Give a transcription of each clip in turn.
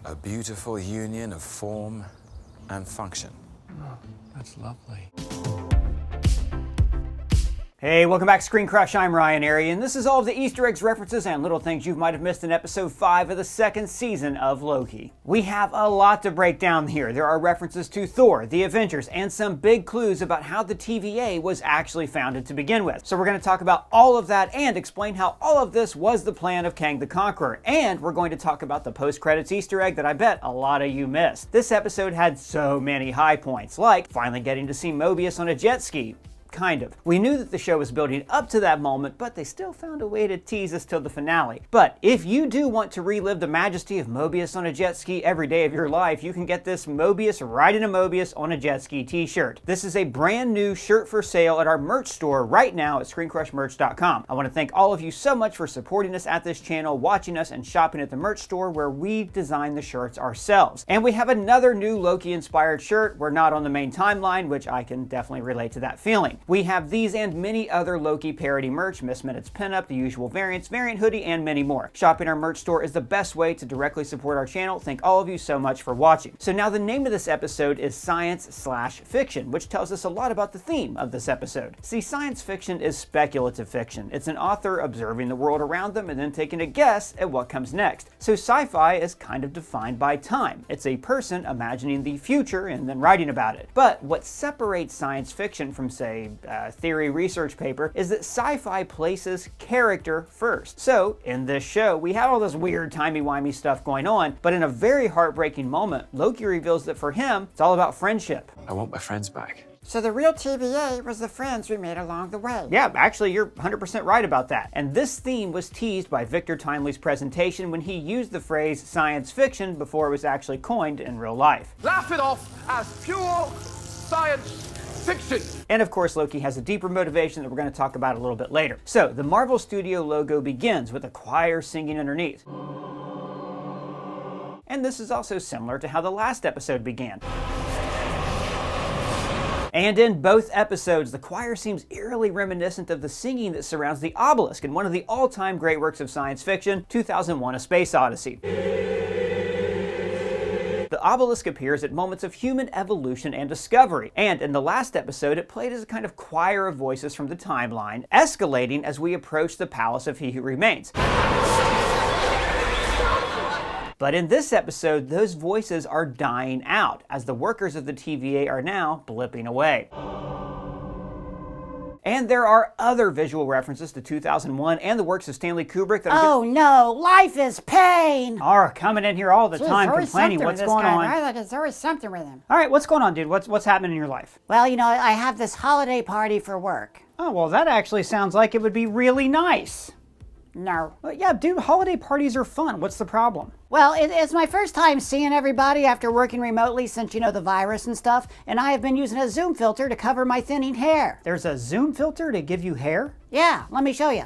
A beautiful union of form and function. Oh, that's lovely. Hey, welcome back to ScreenCrush. I'm Ryan Arey, and this is all of the Easter eggs, references, and little things you might have missed in episode 5 of the second season of Loki. We have a lot to break down here. There are references to Thor, the Avengers, and some big clues about how the TVA was actually founded to begin with. So we're going to talk about all of that and explain how all of this was the plan of Kang the Conqueror. And we're going to talk about the post-credits Easter egg that I bet a lot of you missed. This episode had so many high points, like finally getting to see Mobius on a jet ski. Kind of. We knew that the show was building up to that moment, but they still found a way to tease us till the finale. But if you do want to relive the majesty of Mobius on a jet ski every day of your life, you can get this Mobius riding a Mobius on a jet ski t-shirt. This is a brand new shirt for sale at our merch store right now at ScreenCrushMerch.com. I want to thank all of you so much for supporting us at this channel, watching us, and shopping at the merch store where we design the shirts ourselves. And we have another new Loki-inspired shirt. We're not on the main timeline, which I can definitely relate to that feeling. We have these and many other Loki parody merch, Miss Minutes pinup, the usual variants, variant hoodie, and many more. Shopping our merch store is the best way to directly support our channel. Thank all of you so much for watching. So now the name of this episode is Science/Fiction, which tells us a lot about the theme of this episode. See, science fiction is speculative fiction. It's an author observing the world around them and then taking a guess at what comes next. So sci-fi is kind of defined by time. It's a person imagining the future and then writing about it. But what separates science fiction from, say, theory research paper is that sci-fi places character first. So in this show, we have all this weird timey-wimey stuff going on, but in a very heartbreaking moment, Loki reveals that for him, it's all about friendship. I want my friends back. So the real TVA was the friends we made along the way. Yeah, actually, you're 100% right about that. And this theme was teased by Victor Timely's presentation when he used the phrase science fiction before it was actually coined in real life. Laugh it off as pure science fiction. And of course, Loki has a deeper motivation that we're going to talk about a little bit later. So the Marvel Studio logo begins with a choir singing underneath. And this is also similar to how the last episode began. And in both episodes, the choir seems eerily reminiscent of the singing that surrounds the obelisk in one of the all-time great works of science fiction, 2001: A Space Odyssey. The obelisk appears at moments of human evolution and discovery, and in the last episode it played as a kind of choir of voices from the timeline, escalating as we approach the palace of He Who Remains. But in this episode, those voices are dying out, as the workers of the TVA are now blipping away. And there are other visual references to 2001 and the works of Stanley Kubrick that Oh no, life is pain! are coming in here all the time complaining what's going on. Right? Like there's always something with him. All right, what's going on, dude? What's happening in your life? Well, you know, I have this holiday party for work. Oh, well, that actually sounds like it would be really nice. No. Well, yeah, dude, holiday parties are fun. What's the problem? Well, it's my first time seeing everybody after working remotely since, you know, the virus and stuff, and I have been using a Zoom filter to cover my thinning hair. There's a Zoom filter to give you hair? Yeah, let me show you.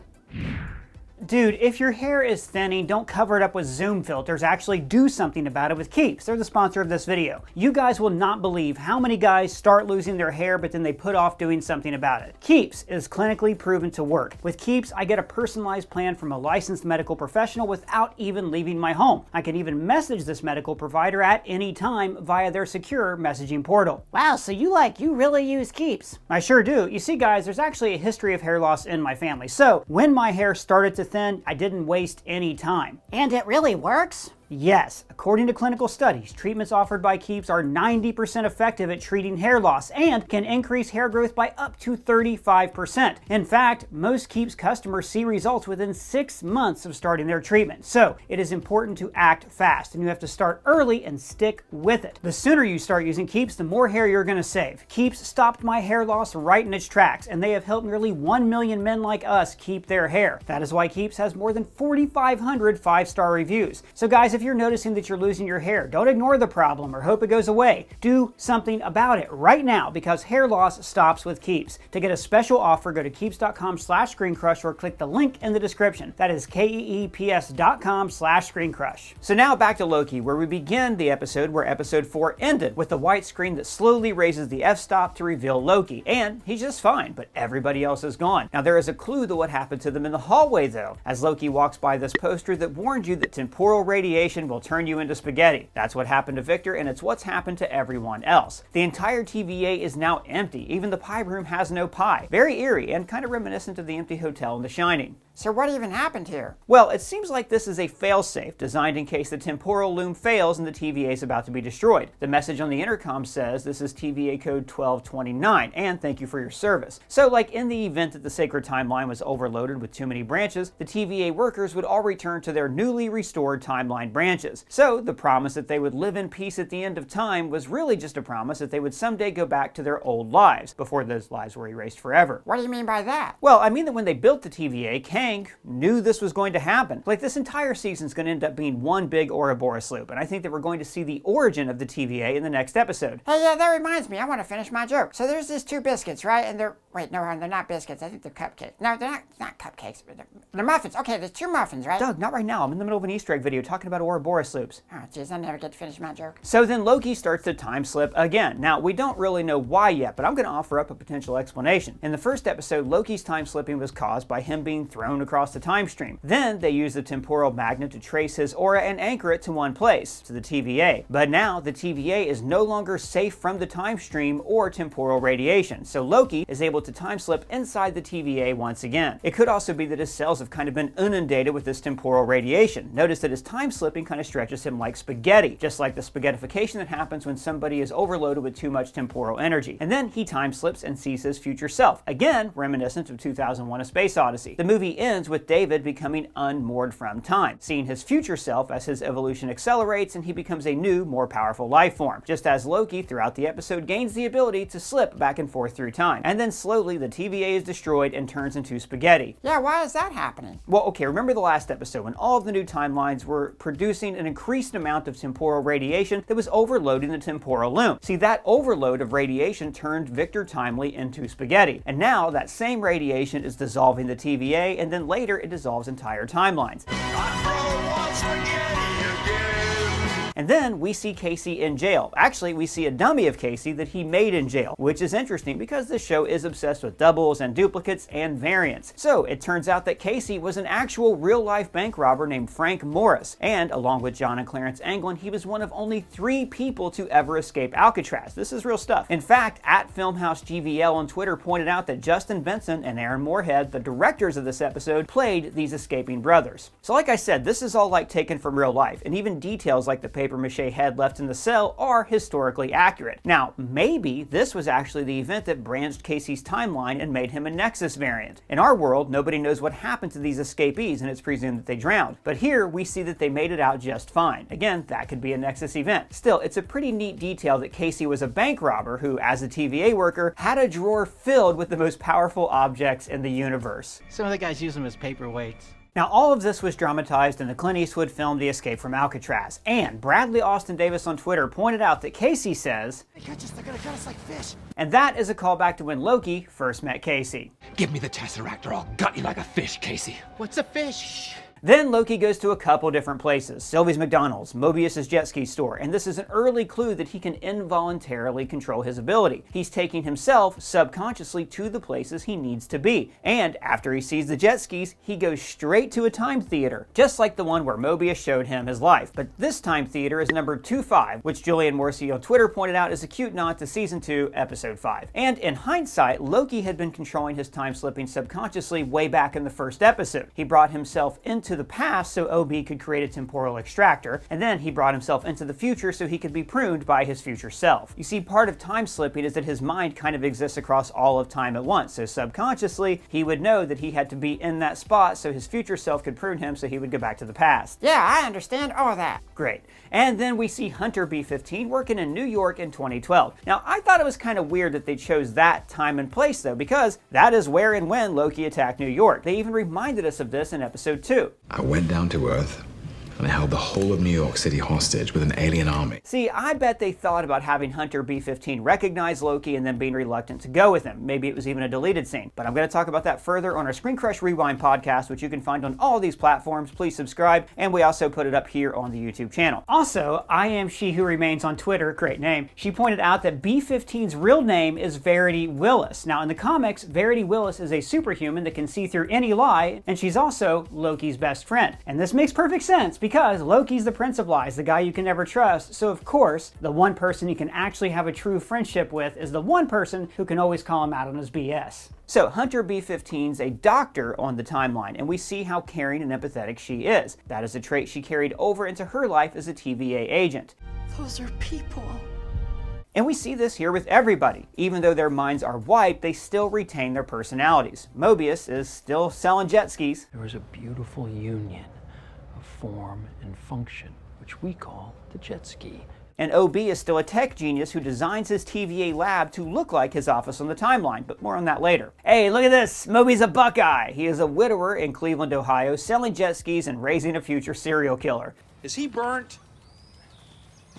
Dude, if your hair is thinning, don't cover it up with Zoom filters. Actually do something about it with Keeps. They're the sponsor of this video. You guys will not believe how many guys start losing their hair, but then they put off doing something about it. Keeps is clinically proven to work. With Keeps, I get a personalized plan from a licensed medical professional without even leaving my home. I can even message this medical provider at any time via their secure messaging portal. Wow, so you really use Keeps. I sure do. You see, guys, there's actually a history of hair loss in my family. So when my hair started to thin, I didn't waste any time. And it really works? Yes, according to clinical studies, treatments offered by Keeps are 90% effective at treating hair loss and can increase hair growth by up to 35%. In fact, most Keeps customers see results within 6 months of starting their treatment. So it is important to act fast, and you have to start early and stick with it. The sooner you start using Keeps, the more hair you're going to save. Keeps stopped my hair loss right in its tracks, and they have helped nearly 1 million men like us keep their hair. That is why Keeps has more than 4,500 5-star reviews. So guys, if you're noticing that you're losing your hair, don't ignore the problem or hope it goes away. Do something about it right now, because hair loss stops with Keeps. To get a special offer, go to keeps.com/ScreenCrush or click the link in the description. That is keeps.com/ScreenCrush. So now back to Loki, where we begin the episode where episode 4 ended, with the white screen that slowly raises the f-stop to reveal Loki. And he's just fine, but everybody else is gone. Now there is a clue to what happened to them in the hallway though, as Loki walks by this poster that warned you that temporal radiation radiation will turn you into spaghetti. That's what happened to Victor, and it's what's happened to everyone else. The entire TVA is now empty. Even the pie room has no pie. Very eerie and kind of reminiscent of the empty hotel in The Shining. So what even happened here? Well, it seems like this is a failsafe designed in case the temporal loom fails and the TVA is about to be destroyed. The message on the intercom says this is TVA code 1229 and thank you for your service. So like in the event that the sacred timeline was overloaded with too many branches, the TVA workers would all return to their newly restored timeline branches. So the promise that they would live in peace at the end of time was really just a promise that they would someday go back to their old lives before those lives were erased forever. What do you mean by that? Well, I mean that when they built the TVA, Kang knew this was going to happen. Like this entire season is going to end up being one big Ouroboros loop, and I think that we're going to see the origin of the TVA in the next episode. Hey, yeah, that reminds me. I want to finish my joke. So there's these two biscuits, right? And they're... Wait, no, they're not biscuits. I think they're cupcakes. No, they're not cupcakes. But they're muffins. Okay, there's two muffins, right? Doug, not right now. I'm in the middle of an Easter egg video talking about Ouroboros loops. Oh, jeez, I never get to finish my joke. So then Loki starts to time slip again. Now, we don't really know why yet, but I'm going to offer up a potential explanation. In the first episode, Loki's time slipping was caused by him being thrown across the time stream. Then they used the temporal magnet to trace his aura and anchor it to one place, to the TVA. But now the TVA is no longer safe from the time stream or temporal radiation, so Loki is able to time slip inside the TVA once again. It could also be that his cells have kind of been inundated with this temporal radiation. Notice that his time slipping kind of stretches him like spaghetti, just like the spaghettification that happens when somebody is overloaded with too much temporal energy. And then he time slips and sees his future self, again reminiscent of 2001: A Space Odyssey. The movie ends with David becoming unmoored from time, seeing his future self as his evolution accelerates and he becomes a new, more powerful life form, just as Loki throughout the episode gains the ability to slip back and forth through time. And then slowly the TVA is destroyed and turns into spaghetti. Yeah, why is that happening? Well, okay, remember the last episode when all of the new timelines were producing an increased amount of temporal radiation that was overloading the temporal loom. See, that overload of radiation turned Victor Timely into spaghetti. And now that same radiation is dissolving the TVA, and then later it dissolves entire timelines. And then we see Casey in jail. Actually, we see a dummy of Casey that he made in jail, which is interesting because this show is obsessed with doubles and duplicates and variants. So it turns out that Casey was an actual real-life bank robber named Frank Morris, and along with John and Clarence Anglin, he was one of only 3 people to ever escape Alcatraz. This is real stuff. In fact, at Filmhouse GVL on Twitter pointed out that Justin Benson and Aaron Moorhead, the directors of this episode, played these escaping brothers. So like I said, this is all like taken from real life, and even details like the papier-mâché head left in the cell are historically accurate. Now, maybe this was actually the event that branched Casey's timeline and made him a Nexus variant. In our world, nobody knows what happened to these escapees, and it's presumed that they drowned. But here, we see that they made it out just fine. Again, that could be a Nexus event. Still, it's a pretty neat detail that Casey was a bank robber who, as a TVA worker, had a drawer filled with the most powerful objects in the universe. Some of the guys use them as paperweights. Now, all of this was dramatized in the Clint Eastwood film The Escape from Alcatraz, and Bradley Austin Davis on Twitter pointed out that Casey says, "They're gonna cut us like fish." And that is a callback to when Loki first met Casey. Give me the Tesseract or I'll gut you like a fish, Casey. What's a fish? Then Loki goes to a couple different places, Sylvie's McDonald's, Mobius's jet ski store, and this is an early clue that he can involuntarily control his ability. He's taking himself subconsciously to the places he needs to be, and after he sees the jet skis, he goes straight to a time theater, just like the one where Mobius showed him his life. But this time theater is number 25, which Julian Morsi on Twitter pointed out is a cute nod to Season 2, Episode 5. And in hindsight, Loki had been controlling his time slipping subconsciously way back in the first episode. He brought himself into the past so O.B. could create a temporal extractor, and then he brought himself into the future so he could be pruned by his future self. You see, part of time slipping is that his mind kind of exists across all of time at once, so subconsciously, he would know that he had to be in that spot so his future self could prune him so he would go back to the past. Yeah, I understand all that. Great. And then we see Hunter B-15 working in New York in 2012. Now, I thought it was kind of weird that they chose that time and place, though, because that is where and when Loki attacked New York. They even reminded us of this in Episode 2. I went down to Earth and I held the whole of New York City hostage with an alien army. See, I bet they thought about having Hunter B-15 recognize Loki and then being reluctant to go with him. Maybe it was even a deleted scene. But I'm going to talk about that further on our ScreenCrush Rewind podcast, which you can find on all these platforms. Please subscribe, and we also put it up here on the YouTube channel. Also, I Am She Who Remains on Twitter, great name, she pointed out that B-15's real name is Verity Willis. Now, in the comics, Verity Willis is a superhuman that can see through any lie, and she's also Loki's best friend. And this makes perfect sense because Because Loki's the Prince of Lies, the guy you can never trust, so of course, the one person you can actually have a true friendship with is the one person who can always call him out on his BS. So Hunter B-15's a doctor on the timeline, and we see how caring and empathetic she is. That is a trait she carried over into her life as a TVA agent. Those are people. And we see this here with everybody. Even though their minds are wiped, they still retain their personalities. Mobius is still selling jet skis. There was a beautiful union of form and function, which we call the jet ski. And O.B. is still a tech genius who designs his TVA lab to look like his office on the timeline, but more on that later. Hey, look at this! Moby's a Buckeye! He is a widower in Cleveland, Ohio, selling jet skis and raising a future serial killer. Is he burnt?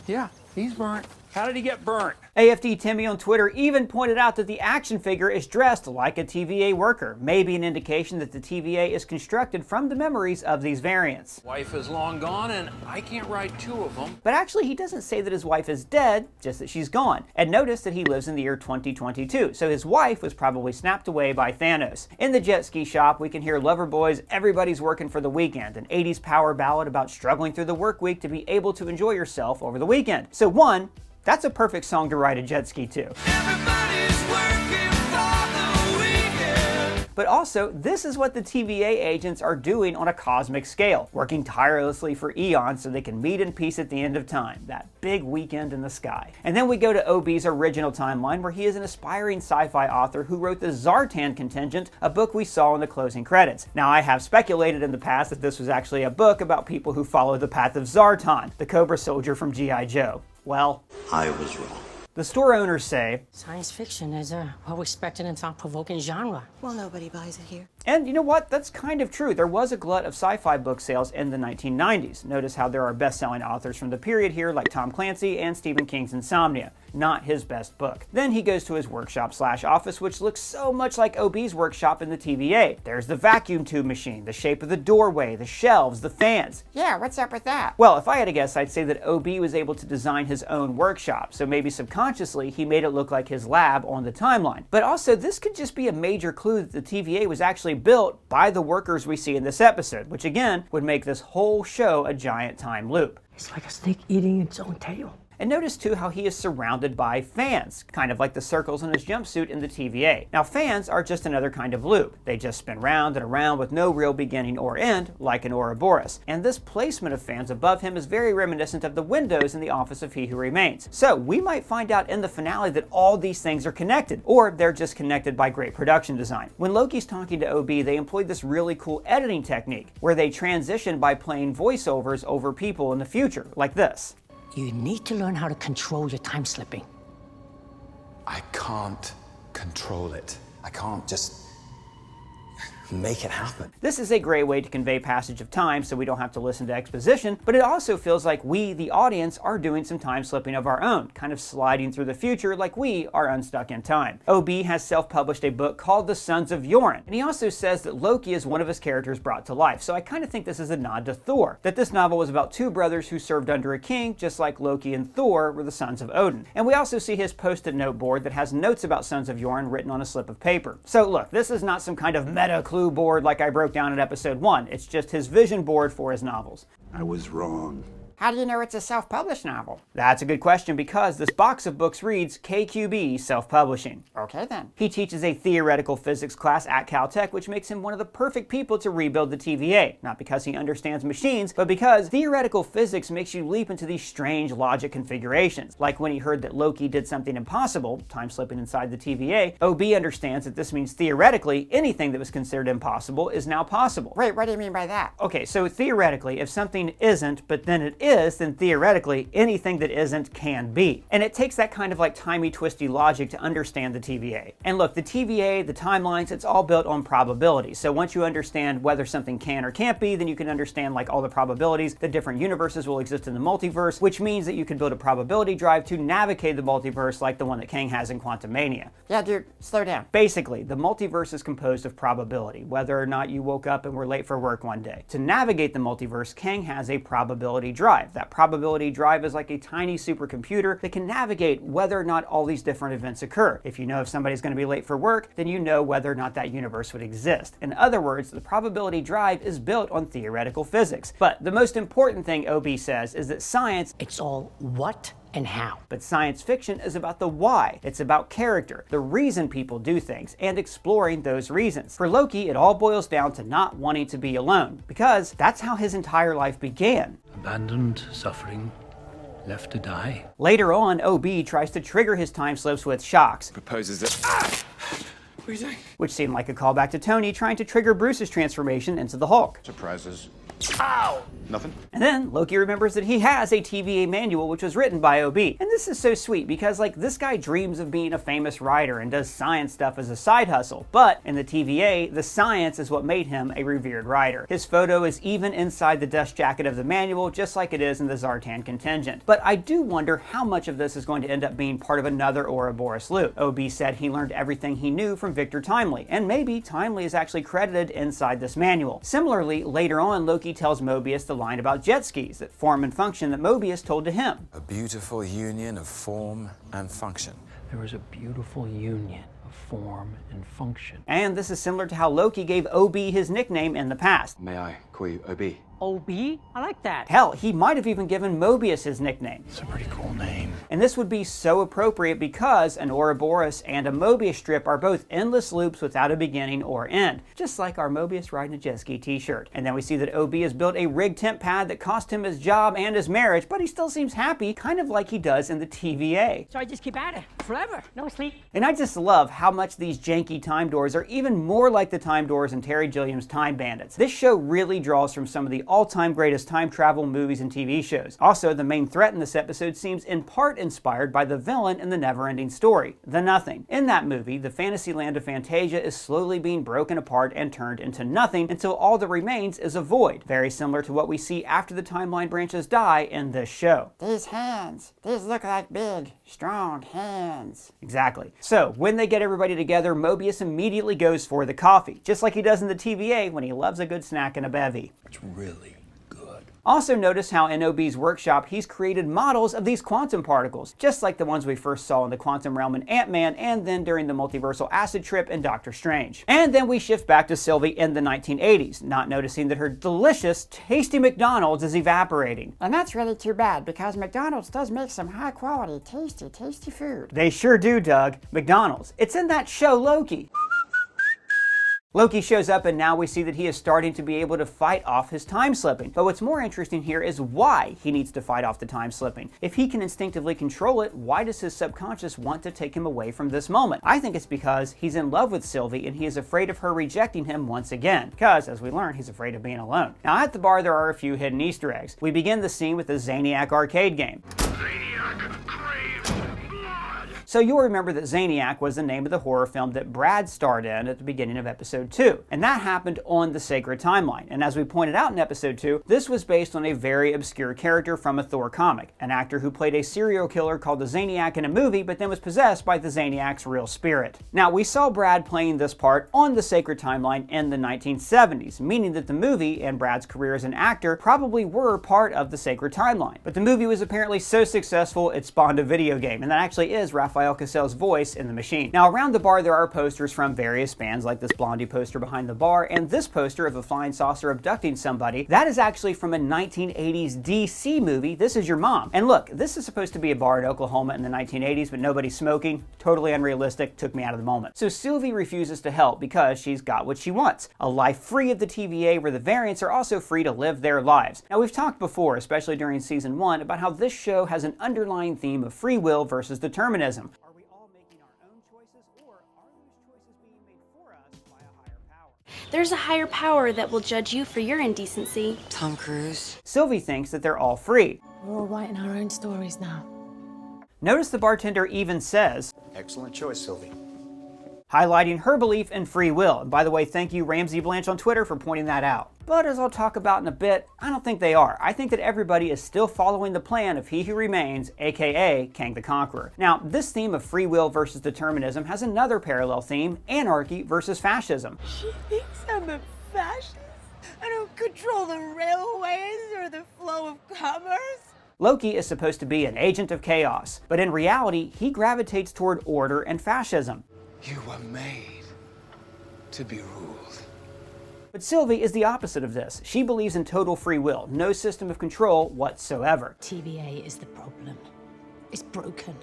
Yeah, he's burnt. How did he get burnt? AFD Timmy on Twitter even pointed out that the action figure is dressed like a TVA worker, maybe an indication that the TVA is constructed from the memories of these variants. Wife is long gone, and I can't ride two of them. But actually, he doesn't say that his wife is dead, just that she's gone. And notice that he lives in the year 2022, so his wife was probably snapped away by Thanos. In the jet ski shop, we can hear Loverboy's Everybody's Working for the Weekend, an 80s power ballad about struggling through the work week to be able to enjoy yourself over the weekend. So one, that's a perfect song to ride a jet ski to. But also, this is what the TVA agents are doing on a cosmic scale, working tirelessly for eons so they can meet in peace at the end of time, that big weekend in the sky. And then we go to O.B.'s original timeline, where he is an aspiring sci-fi author who wrote the Zartan Contingent, a book we saw in the closing credits. Now, I have speculated in the past that this was actually a book about people who follow the path of Zartan, the Cobra soldier from G.I. Joe. Well, I was wrong. The store owners say, Science fiction is a well-respected and thought-provoking genre. Well, nobody buys it here. and you know what? That's kind of true. There was a glut of sci-fi book sales in the 1990s. Notice how there are best-selling authors from the period here like Tom Clancy and Stephen King's Insomnia. Not his best book. Then he goes to his workshop/office, which looks so much like O.B.'s workshop in the TVA. There's the vacuum tube machine, the shape of the doorway, the shelves, the fans. Yeah, what's up with that? Well, if I had to guess, I'd say that O.B. was able to design his own workshop, so maybe subconsciously he made it look like his lab on the timeline. But also, this could just be a major clue that the TVA was actually built by the workers we see in this episode, which again would make this whole show a giant time loop. It's like a snake eating its own tail. And notice too how he is surrounded by fans, kind of like the circles in his jumpsuit in the TVA. Now fans are just another kind of loop. They just spin round and around with no real beginning or end, like an Ouroboros. And this placement of fans above him is very reminiscent of the windows in the office of He Who Remains. So we might find out in the finale that all these things are connected, or they're just connected by great production design. When Loki's talking to O.B., they employed this really cool editing technique, where they transition by playing voiceovers over people in the future, like this. You need to learn how to control your time slipping. I can't control it. I can't just make it happen. This is a great way to convey passage of time so we don't have to listen to exposition, but it also feels like we, the audience, are doing some time slipping of our own, kind of sliding through the future like we are unstuck in time. O.B. has self-published a book called The Sons of Yoren, and he also says that Loki is one of his characters brought to life, so I kind of think this is a nod to Thor, that this novel was about two brothers who served under a king, just like Loki and Thor were the sons of Odin. And we also see his post-it note board that has notes about Sons of Yoren written on a slip of paper. So look, this is not some kind of meta clue board like I broke down in episode 1. It's just his vision board for his novels. I was wrong. How do you know it's a self-published novel? That's a good question because this box of books reads KQB Self-Publishing. Okay then. He teaches a theoretical physics class at Caltech, which makes him one of the perfect people to rebuild the TVA. Not because he understands machines, but because theoretical physics makes you leap into these strange logic configurations. Like when he heard that Loki did something impossible, time slipping inside the TVA, O.B. understands that this means theoretically anything that was considered impossible is now possible. Wait, what do you mean by that? Okay, so theoretically, if something isn't, but then it is, then theoretically anything that isn't can be. And it takes that kind of like timey-twisty logic to understand the TVA. And look, the TVA, the timelines, it's all built on probability. So once you understand whether something can or can't be, then you can understand like all the probabilities that different universes will exist in the multiverse, which means that you can build a probability drive to navigate the multiverse like the one that Kang has in Quantumania. Yeah, dude, slow down. Basically, the multiverse is composed of probability, whether or not you woke up and were late for work one day. To navigate the multiverse, Kang has a probability drive. drive. That probability drive is like a tiny supercomputer that can navigate whether or not all these different events occur. If you know if somebody's going to be late for work, then you know whether or not that universe would exist. In other words, the probability drive is built on theoretical physics. But the most important thing O.B. says is that science, It's all what and how. but science fiction is about the why. It's about character, the reason people do things, and exploring those reasons. For Loki, it all boils down to not wanting to be alone, because that's how his entire life began. Abandoned, suffering, left to die. Later on, O.B. tries to trigger his time slips with shocks, Proposes that. What are you doing? which seemed like a callback to Tony trying to trigger Bruce's transformation into the Hulk. Surprises. Nothing. And then Loki remembers that he has a TVA manual which was written by O.B. And this is so sweet because like this guy dreams of being a famous writer and does science stuff as a side hustle. But in the TVA, the science is what made him a revered writer. His photo is even inside the dust jacket of the manual, just like it is in the Zartan contingent. But I do wonder how much of this is going to end up being part of another Ouroboros loop. O.B. said he learned everything he knew from Victor Timely, and maybe Timely is actually credited inside this manual. Similarly, later on, Loki tells Mobius the line about jet skis, that form and function that Mobius told to him. A beautiful union of form and function. There was a beautiful union of form and function. And this is similar to how Loki gave O.B. his nickname in the past. May I call you O.B.? O.B.? I like that. Hell, he might have even given Mobius his nickname. It's a pretty cool name. And this would be so appropriate because an Ouroboros and a Mobius strip are both endless loops without a beginning or end, just like our Mobius riding a jet ski t-shirt. And then we see that O.B. has built a rigged temp pad that cost him his job and his marriage, but he still seems happy, kind of like he does in the TVA. So I just keep at it forever. No sleep. And I just love how much these janky time doors are even more like the time doors in Terry Gilliam's Time Bandits. This show really draws from some of the all-time greatest time travel movies and TV shows. Also, the main threat in this episode seems in part inspired by the villain in the never-ending story, the Nothing. In that movie, the fantasy land of Fantasia is slowly being broken apart and turned into nothing until all that remains is a void, very similar to what we see after the timeline branches die in this show. These hands, these look like big, strong hands. Exactly. So, when they get everybody together, Mobius immediately goes for the coffee, just like he does in the TVA when he loves a good snack and a bevy. It's really good. Also notice how in O.B.'s workshop he's created models of these quantum particles, just like the ones we first saw in the quantum realm in Ant-Man and then during the multiversal acid trip in Doctor Strange. And then we shift back to Sylvie in the 1980s, not noticing that her delicious, tasty McDonald's is evaporating. And that's really too bad because McDonald's does make some high quality, tasty food. They sure do, Doug. McDonald's. It's in that show Loki. Loki shows up and now we see that he is starting to be able to fight off his time slipping. But what's more interesting here is why he needs to fight off the time slipping. If he can instinctively control it, why does his subconscious want to take him away from this moment? I think it's because he's in love with Sylvie and he is afraid of her rejecting him once again. Because, as we learn, he's afraid of being alone. Now at the bar there are a few hidden Easter eggs. We begin the scene with the Zaniac arcade game. So you'll remember that Zaniac was the name of the horror film that Brad starred in at the beginning of episode 2. And that happened on the Sacred Timeline. And as we pointed out in episode 2, this was based on a very obscure character from a Thor comic. An actor who played a serial killer called the Zaniac in a movie, but then was possessed by the Zaniac's real spirit. Now we saw Brad playing this part on the Sacred Timeline in the 1970s, meaning that the movie and Brad's career as an actor probably were part of the Sacred Timeline. But the movie was apparently so successful it spawned a video game, and that actually is Raphael Cassell's voice in the machine. Now around the bar there are posters from various bands, like this Blondie poster behind the bar and this poster of a flying saucer abducting somebody. That is actually from a 1980s DC movie, This Is Your Mom. And look, this is supposed to be a bar in Oklahoma in the 1980s, but nobody's smoking. Totally unrealistic, took me out of the moment. So Sylvie refuses to help because she's got what she wants. A life free of the TVA where the variants are also free to live their lives. Now we've talked before, especially during season 1, about how this show has an underlying theme of free will versus determinism. Are we all making our own choices, or are those choices being made for us by a higher power? There's a higher power that will judge you for your indecency. Tom Cruise. Sylvie thinks that they're all free. We're all writing our own stories now. Notice the bartender even says, Excellent choice, Sylvie. highlighting her belief in free will. And by the way, thank you Ramsey Blanche on Twitter for pointing that out. But as I'll talk about in a bit, I don't think they are. I think that everybody is still following the plan of He Who Remains, aka Kang the Conqueror. Now, this theme of free will versus determinism has another parallel theme, anarchy versus fascism. She thinks I'm a fascist? I don't control the railways or the flow of commerce. Loki is supposed to be an agent of chaos, but in reality, he gravitates toward order and fascism. You were made to be ruled. But Sylvie is the opposite of this. She believes in total free will, no system of control whatsoever. TVA is the problem. It's broken.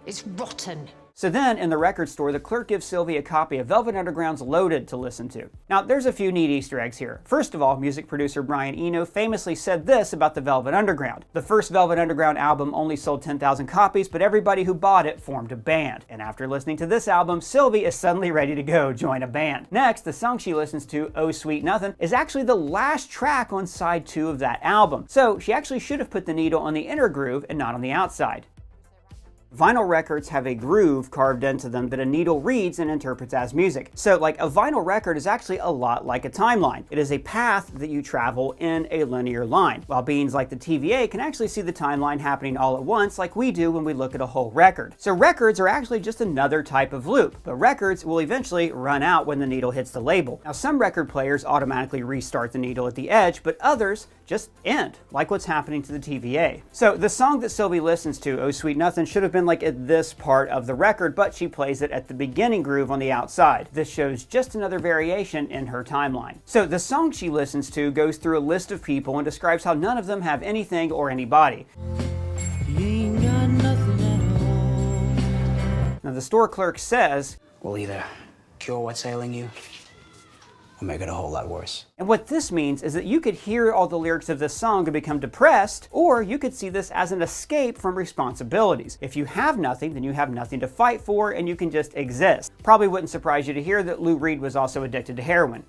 It's rotten. So then, in the record store, the clerk gives Sylvie a copy of Velvet Underground's Loaded to listen to. Now, there's a few neat Easter eggs here. First of all, music producer Brian Eno famously said this about the Velvet Underground. The first Velvet Underground album only sold 10,000 copies, but everybody who bought it formed a band. And after listening to this album, Sylvie is suddenly ready to go join a band. Next, the song she listens to, Oh Sweet Nothing, is actually the last track on side 2 of that album. So she actually should have put the needle on the inner groove and not on the outside. Vinyl records have a groove carved into them that a needle reads and interprets as music. So like a vinyl record is actually a lot like a timeline. It is a path that you travel in a linear line, while beings like the TVA can actually see the timeline happening all at once like we do when we look at a whole record. So records are actually just another type of loop, but records will eventually run out when the needle hits the label. Now some record players automatically restart the needle at the edge, but others just end, like what's happening to the TVA. So the song that Sylvie listens to, Oh Sweet Nothing, should have been like at this part of the record, but she plays it at the beginning groove on the outside. This shows just another variation in her timeline. So the song she listens to goes through a list of people and describes how none of them have anything or anybody. Now the store clerk says, "We'll either cure what's ailing you, or make it a whole lot worse." And what this means is that you could hear all the lyrics of this song and become depressed, or you could see this as an escape from responsibilities. If you have nothing, then you have nothing to fight for and you can just exist. Probably wouldn't surprise you to hear that Lou Reed was also addicted to heroin.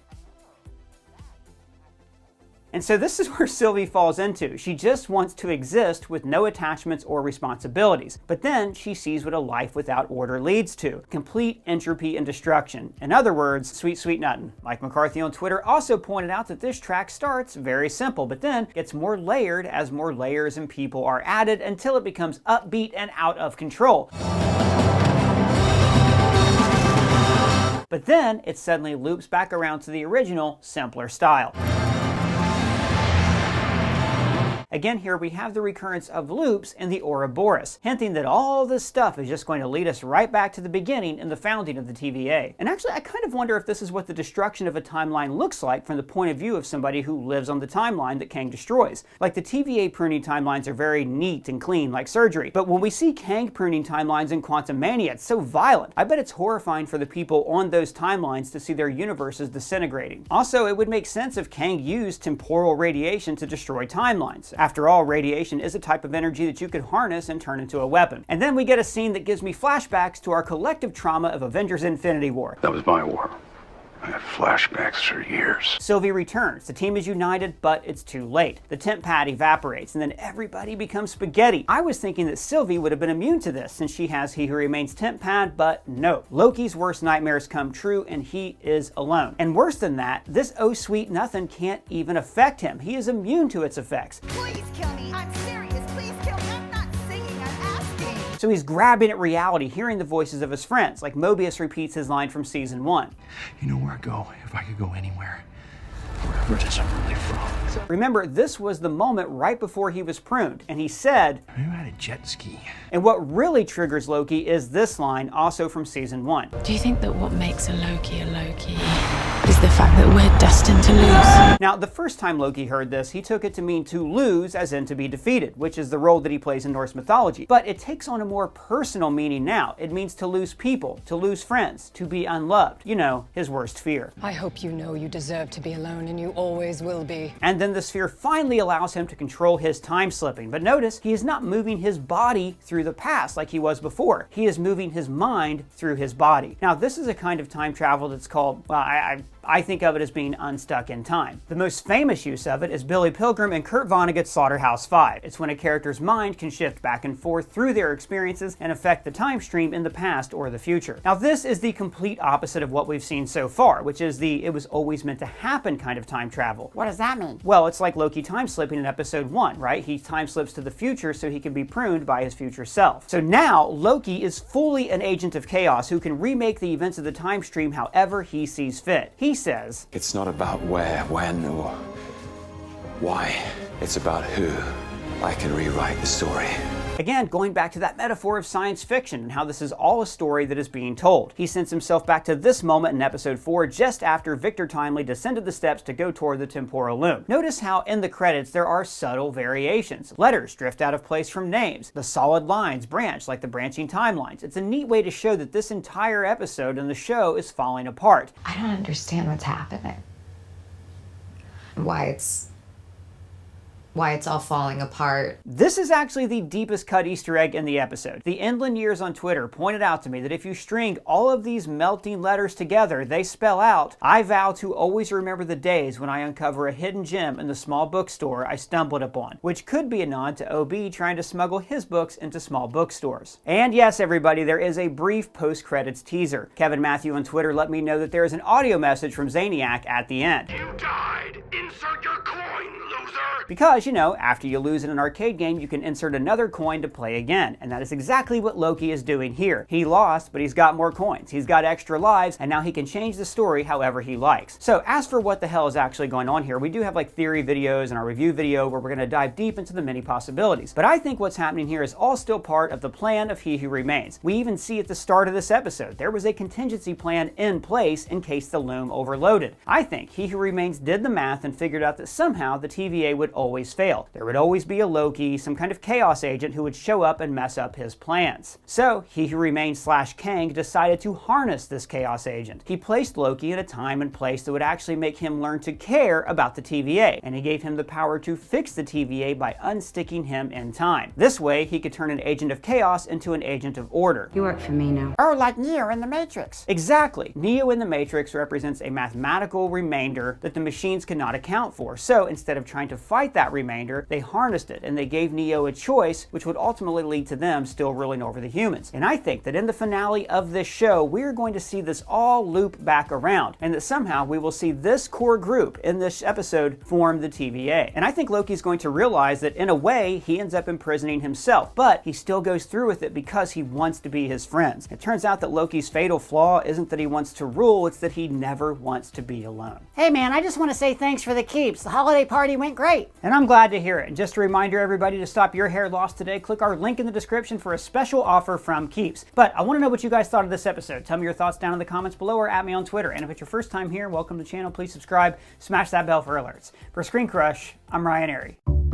And so this is where Sylvie falls into. She just wants to exist with no attachments or responsibilities. But then she sees what a life without order leads to: complete entropy and destruction. In other words, sweet, sweet nothing. Mike McLarty on Twitter also pointed out that this track starts very simple, but then gets more layered as more layers and people are added until it becomes upbeat and out of control. But then it suddenly loops back around to the original, simpler style. Again, here we have the recurrence of loops in the Ouroboros, hinting that all this stuff is just going to lead us right back to the beginning in the founding of the TVA. And actually, I kind of wonder if this is what the destruction of a timeline looks like from the point of view of somebody who lives on the timeline that Kang destroys. Like the TVA pruning timelines are very neat and clean, like surgery. But when we see Kang pruning timelines in Quantum Mania, it's so violent. I bet it's horrifying for the people on those timelines to see their universes disintegrating. Also, it would make sense if Kang used temporal radiation to destroy timelines. After all, radiation is a type of energy that you could harness and turn into a weapon. And then we get a scene that gives me flashbacks to our collective trauma of Avengers Infinity War. That was my war. I had flashbacks for years. Sylvie returns. The team is united, but it's too late. The tent pad evaporates, and then everybody becomes spaghetti. I was thinking that Sylvie would have been immune to this, since she has He Who Remains tent pad, but no. Loki's worst nightmares come true, and he is alone. And worse than that, this Oh Sweet Nothing can't even affect him. He is immune to its effects. Please kill me. I'm serious. Please kill me. I'm not singing. I'm asking. So he's grabbing at reality, hearing the voices of his friends, like Mobius repeats his line from season 1. You know where I go if I could go anywhere. Wherever it is I'm really from. Remember, this was the moment right before he was pruned, and he said, "I knew how to jet ski." And what really triggers Loki is this line, also from season 1. Do you think that what makes a Loki is the fact that we're destined to lose? Now, the first time Loki heard this, he took it to mean to lose, as in to be defeated, which is the role that he plays in Norse mythology. But it takes on a more personal meaning now. It means to lose people, to lose friends, to be unloved. You know, his worst fear. I hope you know you deserve to be alone, and you always will be. And then this fear finally allows him to control his time slipping. But notice, he is not moving his body through the past like he was before. He is moving his mind through his body. Now, this is a kind of time travel that's called, well, I think of it as being unstuck in time. The most famous use of it is Billy Pilgrim and Kurt Vonnegut's Slaughterhouse-Five. It's when a character's mind can shift back and forth through their experiences and affect the time stream in the past or the future. Now, this is the complete opposite of what we've seen so far, which is the it was always meant to happen kind of time travel. What does that mean? Well, it's like Loki time slipping in episode 1, right? He time slips to the future so he can be pruned by his future self. So now, Loki is fully an agent of chaos who can remake the events of the time stream however he sees fit. He says, It's not about where, when, or why. It's about who. I can rewrite the story. Again, going back to that metaphor of science fiction and how this is all a story that is being told. He sends himself back to this moment in episode 4 just after Victor Timely descended the steps to go toward the temporal loom. Notice how in the credits there are subtle variations. Letters drift out of place from names. The solid lines branch like the branching timelines. It's a neat way to show that this entire episode in the show is falling apart. I don't understand what's happening. Why it's all falling apart. This is actually the deepest cut Easter egg in the episode. The Inland Years on Twitter pointed out to me that if you string all of these melting letters together, they spell out, I vow to always remember the days when I uncover a hidden gem in the small bookstore I stumbled upon, which could be a nod to O.B. trying to smuggle his books into small bookstores. And yes, everybody, there is a brief post-credits teaser. Kevin Mazzio on Twitter let me know that there is an audio message from Zaniac at the end. You died! Insert your coin, loser! Because, you know, after you lose in an arcade game, you can insert another coin to play again. And that is exactly what Loki is doing here. He lost, but he's got more coins. He's got extra lives, and now he can change the story however he likes. So as for what the hell is actually going on here, we do have like theory videos and our review video where we're going to dive deep into the many possibilities. But I think what's happening here is all still part of the plan of He Who Remains. We even see at the start of this episode, there was a contingency plan in place in case the loom overloaded. I think He Who Remains did the math and figured out that somehow the TVA would always fail. There would always be a Loki, some kind of chaos agent who would show up and mess up his plans. So He Who Remains / Kang decided to harness this chaos agent. He placed Loki in a time and place that would actually make him learn to care about the TVA, and he gave him the power to fix the TVA by unsticking him in time. This way, he could turn an agent of chaos into an agent of order. You work for me now. Oh, like Neo in the Matrix. Exactly. Neo in the Matrix represents a mathematical remainder that the machines cannot account for. So instead of trying to fight that remainder, they harnessed it and they gave Neo a choice, which would ultimately lead to them still ruling over the humans. And I think that in the finale of this show, we're going to see this all loop back around, and that somehow we will see this core group in this episode form the TVA. And I think Loki's going to realize that in a way, he ends up imprisoning himself, but he still goes through with it because he wants to be his friends. It turns out that Loki's fatal flaw isn't that he wants to rule, it's that he never wants to be alone. Hey man, I just want to say thanks for the keeps. The holiday party went great. And I'm glad to hear it. And just a reminder, everybody, to stop your hair loss today, click our link in the description for a special offer from Keeps. But I want to know what you guys thought of this episode. Tell me your thoughts down in the comments below or at me on Twitter. And if it's your first time here, welcome to the channel. Please subscribe, smash that bell for alerts. For ScreenCrush, I'm Ryan Airy.